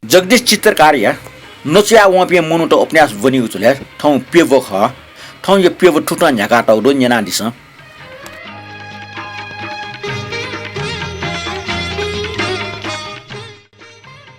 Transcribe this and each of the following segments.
जगदीश चित्रकार या नचिया वपिया मनु त उपन्यास बनि उचले ठौ पेव ख ठौ यो पेव ठुटा झ्याका टाउडो न्याना दिस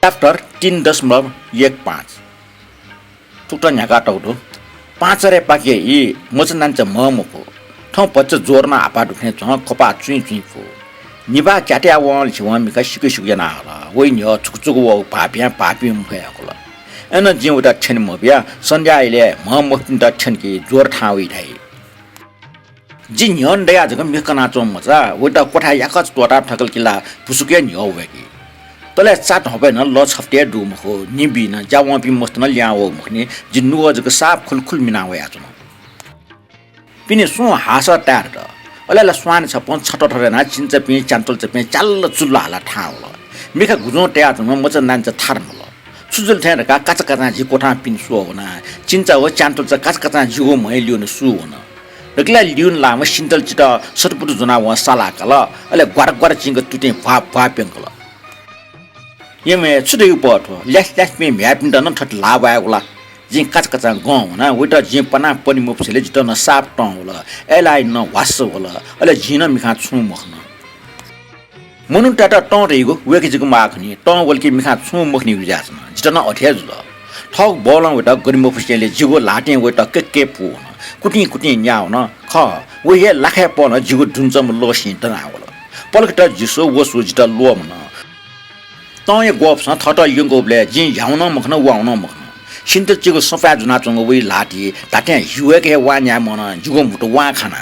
च्याप्टर 3.15 ठुटा झ्याका टाउडो पाँचरे पाके यी मचनान्छ ममको ठौ पच्च जोरमा आपा दुख्ने छ कपा चुई चुई फो निबा क्याट्या वल छिवा मिका सिके सुगेना होला वइ न्य चुकचुक व पापिया पापि मुफया होला एन जिउटा छन मबिया सन्ध्याले ममक्तिन त छनकी जोर ठाउइ धाइ जिन यन दया जग मिकना चो मजा वटा कोठा याकच टोटा ठकल किला पुसुके न्य वेकी तले चाट हबे न ल छफ्टे दुम हो निबि न जावा पि मस्त न ल्याओ मखनी जिन्नु जग साफ खुलखुल मिना वया छ पिने सु हास टार द अलेला स्वान छ पन छट ठरेना चिन्छ पि चान्तल छ पि चाल्ल चुल्ला हाला ठाउल मिका गुजो ट्या त मच नान्छ थार्मल सुजुल ठेर का काच काचा जी कोठा पिन सु होना चिन्छ हो चान्तल छ काच काचा जिगो मै लिउन सु होना रकला लिउन लाम सिन्तल चित सटपुट जना व साला कल अले ग्वार ग्वार चिंग तुटे भा पेंकल यमे छुदै पठो ल्यास ल्यास मे म्यापिन न ठट लावा होला जिं काच काचा गौ ना वेटा जिं पना पनि मुपसेले जित न साप टौ होला एलाई न वास होला अले जिन मिखा छु मखन मनु टाटा टौ रेगो वेके जिगु माखनी टौ वलकी मिखा छु मखनी गुजासन जित न अठ्या जुल ठग बोलन वेटा गरिम मुपसेले जिगु लाटे वेटा के पु कुटी कुटी न्याउ न ख वे हे लाखे पन जिगु दुन्चम लोसिन तना होला पलकटा जिसो वसु जित लोम न तँ ये गोप स थट यंगोबले जिं याउन मखन वाउन मखन सिन्त चिगो सफा जुना चंग वे लाटी ताटे युए के वान्या मन जुगो मुटो वा खाना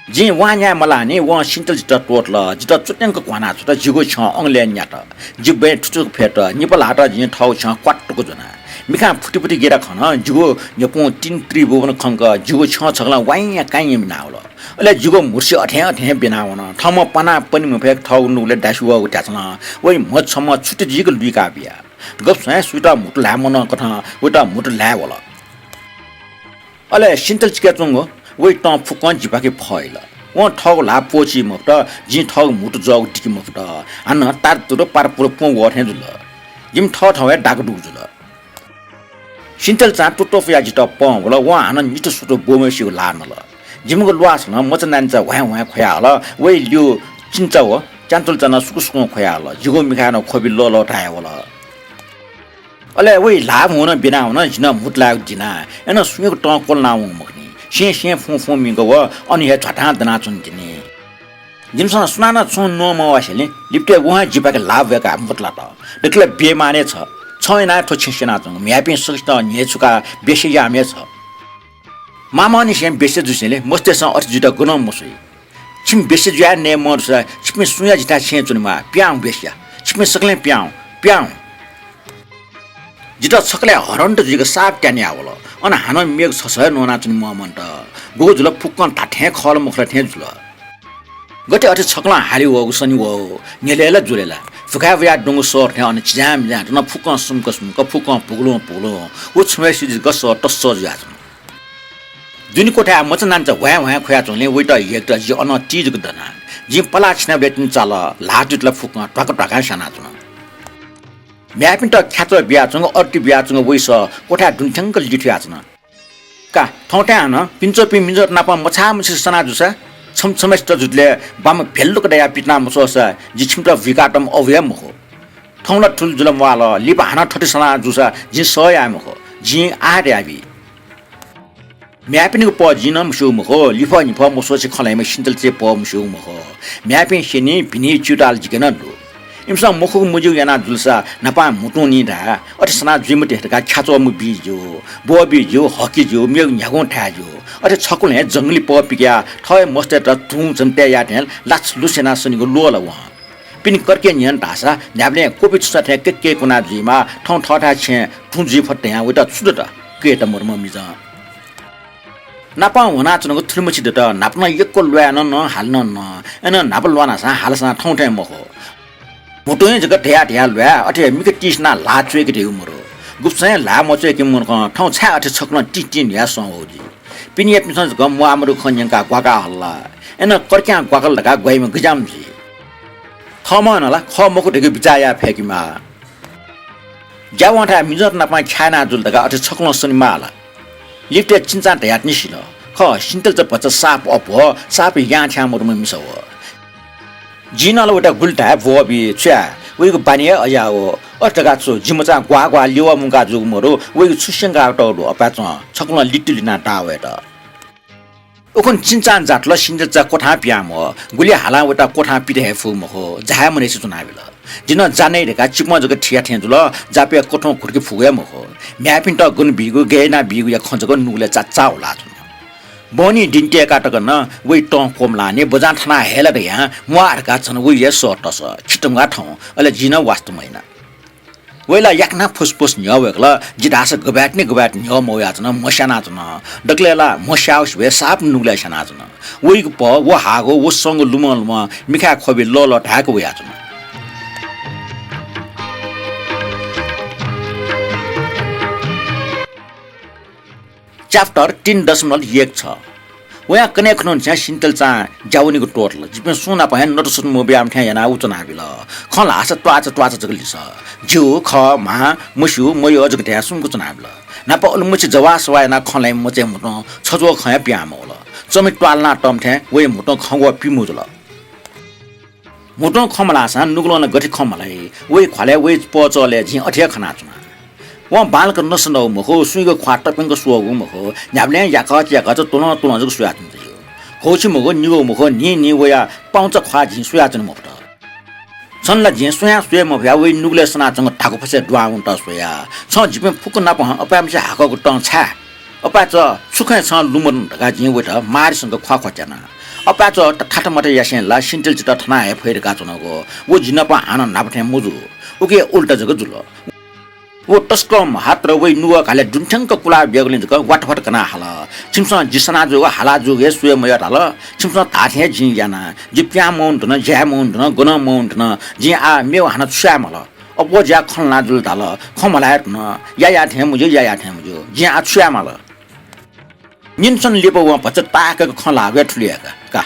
जि वान्या मलानी व सिन्त जित टोटल जित चुटेंक क्वाना छ जिगो छ अंगले न्याट जिबे ठुटुक फेट निपल हाटा जि ठाउ छ क्वाटको जुना मिखा फुटीफुटी गेरा खन जुगो यपो तीन त्रिभुवन खंक जुगो छ छगला वाइया काइ मिनाउल अले जुगो मुर्सी अठे अठे बिनाउन ठम पना पनि मफेक ठाउ नुले दासुवा उठाछन वइ मछम छुटे जिगो लुइका बिया गप सय सुटा मुट लामन कथा वटा मुट ला वला अले सिन्तल चिका चंगो वइ ट फुकन जिबाके फैल व ठग ला पोची मफ्ट जि ठग मुट जग दिकी मफ्ट अन तार तुरो पार पुरो पो वठे जुल जिम ठ ठवे डाक डुक जुल सिन्तल चा टोटोफिया जित प वला व अन मिट सुटो बोमेसिउ लानल जिमको लुवास न मचनान्छ वया वया खयाल वइ लियो चिन्चा हो चान्तल जना सुकुसुको खयाल जिगो मिखान खोबि लो लो टाय वला अले वइ लाभ हुन बिना हुन जिन मुटला जिना एन सुयक ट कोल नाउ मखनी से फु फु मिगो व अनि हे छटा दना चुन किने जिमसँग सुनाना चुन नो म वासले लिप्टे वहा जिपाके लाभ वेका मुटला त देखले बेमाने छ छैना ठो छिसेना चंग म्यापि सकित नेछुका बेसे यामे छ मामानी सेम बेसे जुसेले मस्तेसँग अर्जुट गुन मसुई छिम बेसे जुया ने मर्छ छिमे सुया जिता छे चुनमा प्याउ बेस्या छिमे सकले प्याउ जिता सकले हरन्ट जिग साप ट्याने आवल अन हान मेग छसय नोना चुन ममन्ट गोजुल फुक्कन ताठे खल मुखले ठे जुल गटे अटे छकला हाली व उसनी व नेलेला जुलेला फुका व्या डंगु सर ठे अन चिजाम जा न फुक्कन सुमक फुक्कन पुगलो उ छमे सिज गस टस्स जुया जुनी कोठा मचनान्छ वया वया खोया चोले वेटा एकटा जि अन चीज गदना जि पला छिना बेतिन चाल लाटुटला फुक टक टका साना चुन म्यापिन त ख्याच बियाचंग अर्टी बियाचंग वइस कोठा दुन्थंक लिठिया छन का थौटा न पिन्चो पि मिन्जो नापा मछा मछि सना जुसा छम छमेस्ट जुले बाम भेल्लुक दया पिटना मसोसा जि छिमटा विकाटम अवयम हो थौला ठुल जुलम वाला लिबा हाना ठटे सना जुसा जि सयाम हो जि आर्याबी म्यापिन प जिनम सुम हो लिफा निफा मसोसे खलाइमा सिन्तल चे प मुसुम हो म्यापिन सेनी बिनी चुटाल जिगन लो इमसा मुखु मुजु याना जुलसा नपा मुटुनी धा अटे सना जिमते का ख्याचो मु बिजो बो बिजो हकी जो मेग न्यागो थाजो अटे छकुल हे जंगली प पिया थय मस्ते त थु जन्ते या टेल लाच लुसेना सनिगो लोल व पिन करके नियन तासा न्याबले कोपि छुसा थे के कुना जिमा ठौ ठठा छे थुजी फटे या उता छुदत के त मर्म मिजा नापा हुना चनको थ्रुमछि दत नापना एकको ल्वान न हाल्न न एन नाप ल्वाना सा हालसा ठौठे मखो मुटुए जग ठ्या ठ्या ल्वा अठे मिके टिसना ला चुके दे उमरो गुप्सय ला मचे के मन क ठौ छा अठे छक्न टिटिन या सौजी पिनिया पिसन जग म आमरु खन्यका ग्वाका हल्ला एन करक्या ग्वाकल लगा गइम गजाम जी थमनला ख मको ढेके बिचाया फेकिमा ज्यावां था मिजर ना पा छाना जुल दगा अथे छक्लो सनि माला लिफ्टे चिन्चा ढयात निसिल ख सिन्टल च पच साप अप हो साप या छ्या मरम मिसव जिनल वटा गुल्टा भोबी च्या वेगो बानिया अया हो अटगा छु जिमचा ग्वा ग्वा लिवा मुका जुग मरो वेगो छुस्यंगा टोडो अपाच छक्लो लिटिलिना टावेट ओखन चिन्चान जाटल सिन्जचा कोठा प्याम गुली हाला वटा कोठा पिरे फुम हो झाया मने सुनाबिल जिन जानै रेका चिपमा जग ठिया ठ्या जुल जापे कोठो खुर्की फुगे म हो म्यापिन त गुन बिगु गेना बिगु या खंजको नुगले चाचा होला बनी डिन्टे काटक न वइ ट कोमलाने बजार थाना हेला रे यहाँ मुआरका छन वइ ये सटस छिटंगा ठौ अले जिन वास्तु मैना वेला याकना फुसफुस न्यवेकला जिदास गबाट्ने गबाट न्य मोया छन मशाना छन डक्लेला मशाउस वे साप नुगले छना छन वइ प व हागो व संग लुमल म मिखा खबि लल ढाक वया छन च्याप्टर 3.1 छ वया कने खनन छ सिन्टल चा जाउनीको टोटल जिपे सुना पहे नटसुन मोबी आम ठ्या याना उचना बिल खला हास त्वाच जगली छ जु ख मा मुसु मय अजग ठ्या सुनको चना बिल नाप अलमुच जवास वायना खलाई मचे मुटो छजो खया प्याम होल चमे ट्वालना टम ठ्या वे मुटो खवा पिमुजल मुटो खमला सा नुगलन गठी खमलाई वे खले वे पचले झि अठ्या खना चना व बालक नसनौ मखो सुइगो ख्वाट पेंगो सुगु मखो न्याब्ले याका च तुन जग सुया छ होछि मगो निगो मखो नि वया पाउँछ ख्वा झि सुया छ मफट छनला झि सुया सुय म भ्या वे नुगले सना चंग ठाको फसे दुआ उन्ट सुया छ जिपे फुक न प अपाम से हाको टं छा अपा च सुखे छ लुमन ढका झि वेट मारसँग ख्वा खचना अपा च ठाटमटे यासे ला सिन्टल चित थना हे फेरका चनको वो जिनपा आन नापठे मुजु उके उल्टा जग जुल वो टस्कम हात र वइ नुवा खाले दुन्ठंक कुला बेगलिन जक वाटफट कना हाला छिमसा जिसना जो हाला जो हे सुय मय ढाल छिमसा ताथे जि याना जि प्या माउन्ट न ज्या माउन्ट न गन माउन्ट न जि आ मेव हाना छ्यामल अबो ज्या खलना जुल ढाल खमलायत न या थे मुजो जि आ छ्यामल निन्सन लेपो व पच ताक खला वे ठुलियाका का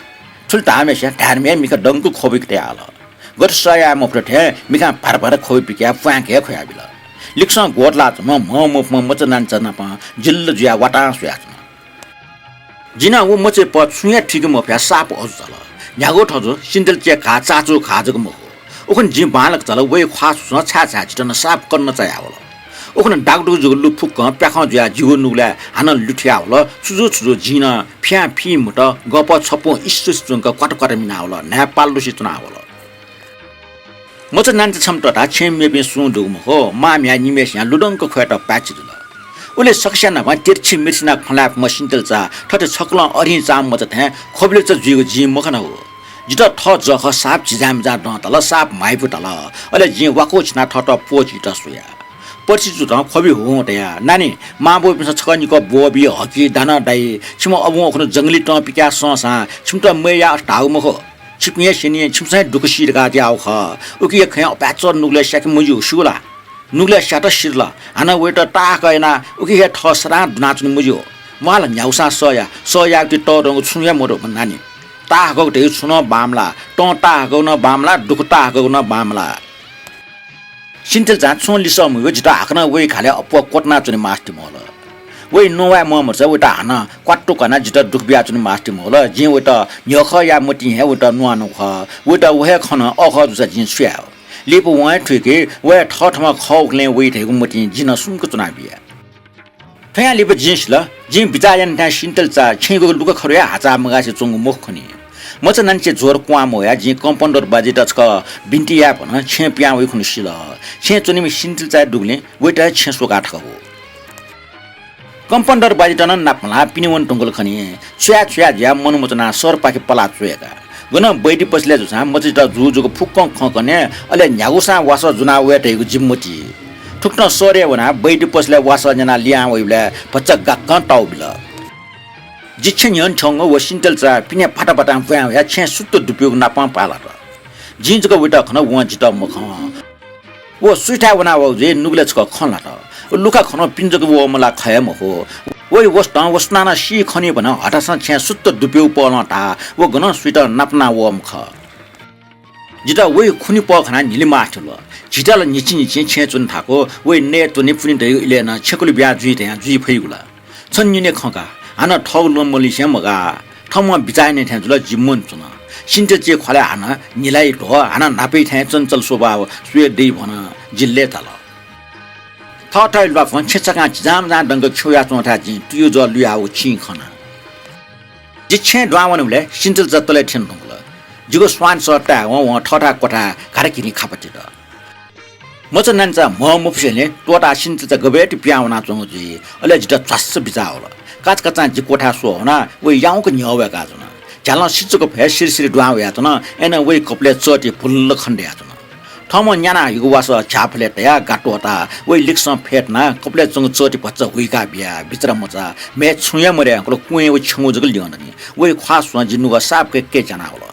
ठुलता हमेशा धारमे मिका डंकु खोबिक त्याल गरसया मफ्रथे मिका भरभर खोबिक्या फ्याके खयाबिल लिक्स गोटला म मचनान चना पा जिल्ल जुया वाटा सुया जिना उ मचे प सुया ठिक म फ्या साप अजल न्यागो ठजो सिन्डल चे खा चाचो खाजग म ओखन जि बालक चल वे खास न छा छिटन साप कन्न चायावल ओखन डागडु जुगलु फुक प्याख जुया जिउ नुगला हान लुठ्या होल सुजु जिना फ्या फी मट गप छपो इस्सुस जुंक कटकट मिनावल नेपाल लुसि चुनावल मच नान्च छमटटा छेमे बे सुडुम हो माम्या निमेश या लुडंक खट प्याचिदुल उले सक्स्याना भ तिर्छि मिर्सिना खलाप मसिन्टल चा ठटे छक्ल अरि चाम मच थे खोबले च जिगो जि मखन हो जित ठ जख साप जिजाम जा द तल साप माइपुटल अले जि वाको छिना ठट पोचि त सुया पर्छि जु त खबि हो तया नानी माबो पिस छकनिको बोबी हकी दाना दाइ छिम अबु खन जंगली ट पिका ससा छिमट मया टाउ मखो छिपिए सिनी छिमसा दुखसी गा जाउ ख उकि खय प्याचर नुगले सक मुजु सुला नुगले साट सिरला हाना वेट टाकैना उकि हे ठसरा नाच्नु मुजु माल न्याउसा सया ति ट रंग छुया मोरो नानी तागौ टे छुन बामला ट तागौ न बामला दुख तागौ न बामला सिन्टल जा छु लिसम यो जिता हाकना वे खाले अप कोटना चुनि मास्ति मोल वे नोवा ममर छ वेटा हाना क्वाट्टु कना जिता दुख बिया चुनि मास्ति मोल जे वेटा न्यख या मति हे वेटा नुवानु ख वेटा वहे खन अख जुसा जिन सुया लेपो वहे ठुके वे ठठमा खौले वे थेगु मति जिन सुनको चुना बिया थया लेपो जिस ल जिन बिचायन ता सिन्टल चा छेगु लुक खरे हाचा मगासे चंगु मुख खनि मच नान्चे जोर क्वा मोया जि कम्पाउन्डर बाजे टचक बिन्ती या भन छे प्या वे खुनि सिल छे चुनिमि सिन्टल चा दुगले वेटा छे सोका ठक हो कम्पाउन्डर बाजे टन नापला पिनिवन टंगल खनि छ्या ज्या मनमचना सर पाके पला चुएका गन बैठी पसले जुसा मचिटा जुजुको फुक्क खकने अले न्यागुसा वास जुना वेटेको जिम्मति ठुक्न सरे वना बैठी पसले वास जना लिया वइबले पचक गक्क टाउबिल जिच्छन्यन छंग व सिन्टल चा पिने फाटा व्या या छे सुत्त दुप्योग नापा पाला र जिन्जको वेटा खन व जिता मख वो सुइटा वना व जे नुगले छ खनला त लुका खन पिन्जको व मला खयम हो वइ वस्नाना सी खनि भन हटासन छे सुत्त दुप्योग पलटा व गन सुइटा नापना व मख जिता वइ खुनि प खना निलिमा ठुल 지달은 니치니치 체준 타고 왜 내돈이 뿐인데 일에나 체콜이 비아 주의대야 주의 페이구라 천년의 커가 아나 터울로 멀리시 뭐가 터만 비자인의 텐줄라 지문 주나 신제지 관례 아나 니라이도 아나 나베 텐 전절 소바 수에 데이보나 질레달라 타타일바 펀 체차가 지잠자 등거 초야 존타지 뚜유저 류하고 친커나 지체 도와원을래 신절 자떨레 텐동라 지고 스완서타 원원 터타 꼬타 가르키니 카바티다 머전난자 뭐무프실래 또다 신절자 거베티 비아오나 종지 얼레지다 좌스 비자오라 까츠까츠한 지꼬타 소나 왜 양고 녀외 가주나 잘라 시츠고 배실실이 도와야잖아 에나 왜 커플레 저티 불럭한데야잖아 터먼냐나 이거 와서 자플레트야 가토다 왜 릭선 페트나 커플레 정 저티 버저 위가비야 비트라 모자 매 충야 머리 그로 꾸에 청우적을 리언더니 왜 과수한지 누가 쌉게 깨잖아오라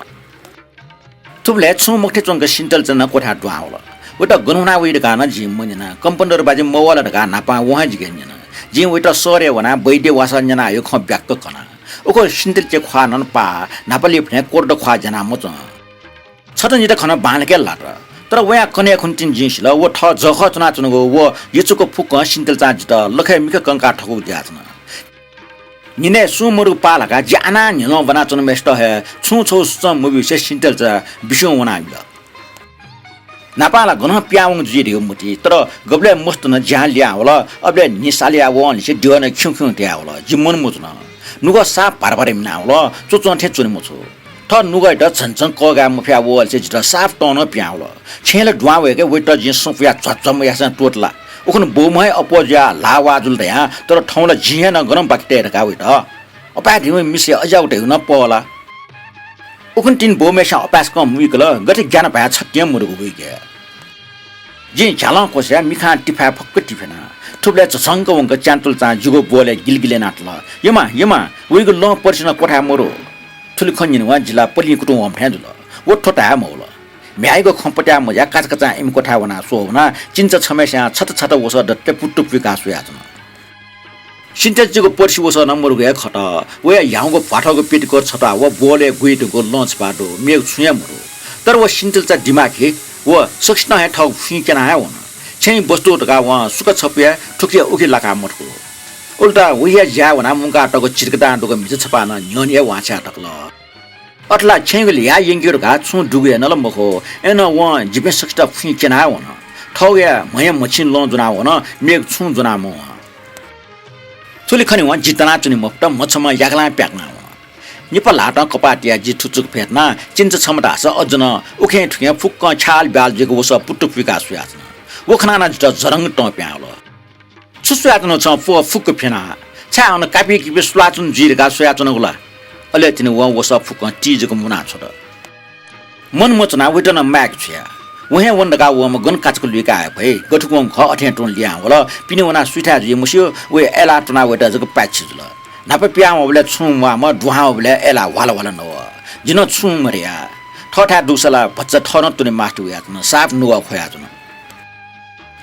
투블레 충 먹태 좀그 신들잖아 꼬타 도와오라 왜다 근호나 위르가나 지문이나 컴펀더를 바지 모와라가 나빠 원하지겠냐나 지금 왜다 소레와나 베이데 와서냐나 요 컴백거거나 오고 신들제 과는 빠 나발리 그냥 꼬르도 과잖아 뭐죠 서든이다 거나 반게 라라 तर वया कने खुन्टिन जिसिल व ठ जख तना चनको व यचुको फुक सिन्तेल चाजित लखे मिक कंका ठगु दियाछन निने सुमरु पालका जाना निनो बना चन मेस्ट हे छु छु सम मुबि से सिन्तेल चा बिसो वना बिल नापाला गन प्याउङ जिरियो मुति तर गबले मस्त न ज्या ल्या होला अबले निसालिया वन से दिवन खिउ त्या होला जिमन मुजन नुगो सा पारपारे मिना होला चोचन थे चुनि मुछु थ नुगै द छनछन कगा मुफ्या वल से जित साफ टन प्याउल छेले ड्वावे के वेट जि सुफिया छचम यासन टोटला उखन बोमय अपोजिया लावाजुल दया तर ठौला जिया न गरम बाकटे रका वेट अपा दिमे मिसे अजाउटे न पला उखन तिन बोमेसा अपास कम विकल गति ज्ञान भया छट्या मुरुगु गइगे जि झाला कोसे मिखा टिफा फक्क टिफेना थुबले छंग वंग च्यान्तुल चा जुगो बोले गिलगिले नाटला यमा वेगु ल पर्सिन कोठा मोरो थुलि खन्जिन वा जिल्ला पलि कुटु वम फ्याजुल वो ठोटा मौल म्याइगो खम्पट्या मजा काचकाचा इम कोठा वना सोवना चिन्च छमेस्या छत छत वस दट्टे पुट्टु विकास याजन सिन्टेजको पर्सि वस नम्बर गए खट वे याउको पाठको पेटको छटा व बोले गुइटको लन्च बाटो मेग छुया मरो तर वो सिन्टेलचा दिमागले व सक्ष्ण हे ठौ फिकेना है वन छै वस्तु टका व सुक छपिया ठुकिया उखि लाका मठको उल्टा उया ज्या वना मुका टको चिरकदा टको मिज छपाना न्योनिया वाचा टकल अटला छेगले या यंगिर गा छु डुगे नल मखो एन व जिबे सक्ष्ट फिकेना वन ठौया मय मछिन लो जुना वन मेग छु जुना म थुलि खनि व जितना चुनि मफ्ट मछमा यागला प्याक्ना निपल लाटा कपाटिया जि ठुचुक फेट्ना चिन्च छमटा स अजन उखे ठुके फुक्क छाल ब्याल जेको वस पुटुक विकास याजना वखनाना जित जरंग ट प्याल छुस्यातन छ फुक्क फेना छाउन कापी कि स्लाचुन जिरगा सोयाचन गुला अले तिन व वस फुक्क टिजको मुना छोड मन मचना वेटन म्याक छ्या वहे वन्दका व म गन काचको लिका भए गठुकम ख अठे टन लिया होला पिने वना सुइठा जि मुस्यो वे एला टना वेटा जको प्याच जुल नापे प्या मबले छुमा म दुहा मबले एला वाला वाला न जिन छुम मरिया ठठा दुसला भच्चा ठन तुने मास्टु यातन साफ नुवा खोया जन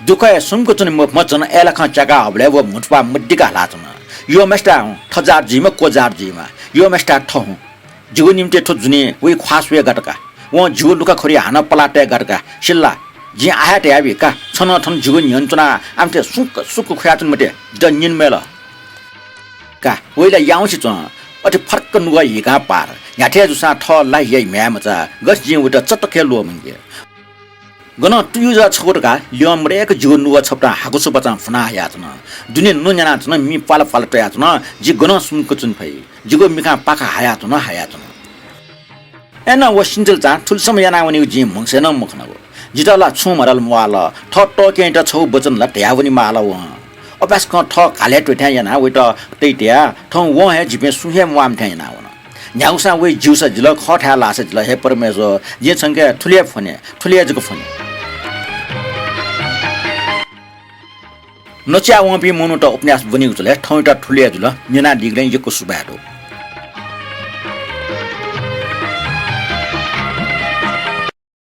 दुखय सुमको तुने मचन एला ख चगा हबले व मुटपा मड्डिका लाचन यो मेस्टा ठजार जिमा कोजार जिमा यो मेस्टा ठौ जिगो निम्ते ठो जुने वे ख्वासवे गटका व जिगो लुका खरी हान पलाटे गटका सिल्ला जि आया ते आबि का छन ठन जिगो नियन्त्रणा आमते सुक खोयाचन मते द निन मेल का वेला याउँछि च अति फर्क नुगा हिका पार याठे जुसा ठ लाई यै म्यामचा गस जि उटा चटके लो मंगे गन तुयुजा छोरका लियम रेक जिगो नुगा छपटा हागुसु बचा फना याचन दुने नुन्याना छन मि पाल पाल तयाचन जि गन सुनको चुन फै जिगो मिका पाखा हायाचन एना वसिन्जल चा थुलसम याना वनि जि मंगसेन मखनागो जितला छु मरल मवाल ठ केटा छौ बचन ल ट्यावनि माला व अपास क ठ काले टोठ्या याना वेट तैट्या ठौ व हे जिपे सुहे मवाम थ्याना वन न्याउसा वे जिउसा जिल खठा लासे जिल हे परमेश्वर जे छंगे थुलिया फने थुलिया जको फने नच्या वपि मनुट उपन्यास बनिएको छ ठौटा ठुलिया जुल मेना दिग्रै यको सुबाडो